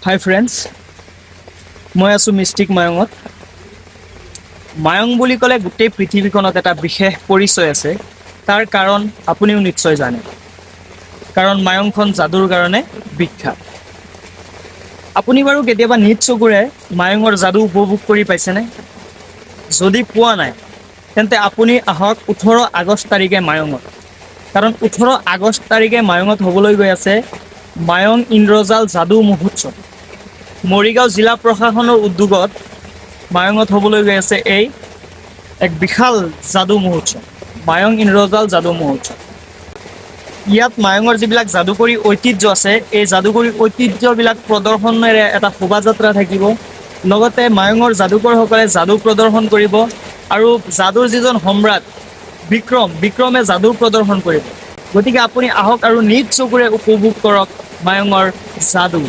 হাই friends, মই আছোঁ mystic মায়ঙত। Mayong বুলি ক'লে গোটেই পৃথিৱীখনত এটা বিশেষ পৰিচয় আছে। তাৰ কাৰণ আপুনিও নিশ্চয় জানে, কাৰণ মায়ংখন যাদুৰ কাৰণে বিখ্যাত। আপুনি বাৰু কেতিয়াবা নিজ চকুৰে মায়ঙৰ যাদু উপভোগ কৰি পাইছেনে? যদি পোৱা নাই, তেন্তে আপুনি আহক 18 আগষ্ট তাৰিখে মায়ঙত। কাৰণ 18 আগষ্ট তাৰিখে মায়ঙত হ'বলৈ গৈ আছে মায়ং ইন্দ্ৰজাল যাদু মহোৎসৱ। মৰিগাঁও জিলা প্ৰশাসনৰ উদ্যোগত মায়ঙত হ'বলৈ গৈ আছে এই এক বিশাল যাদু মহোৎসৱ, মায়ং ইন্দ্ৰজাল যাদু মহোৎসৱ। ইয়াত মায়ঙৰ যিবিলাক যাদুকৰী ঐতিহ্য আছে, এই যাদুকৰী ঐতিহ্যবিলাক প্ৰদৰ্শনেৰে এটা শোভাযাত্ৰা থাকিব। লগতে মায়ঙৰ যাদুকৰসকলে যাদু প্ৰদৰ্শন কৰিব আৰু যাদুৰ যিজন সম্ৰাট বিক্ৰমে যাদু প্ৰদৰ্শন কৰিব। গতিকে আপুনি আহক আৰু নিজ চকুৰে উপভোগ কৰক মায়ঙৰ যাদু।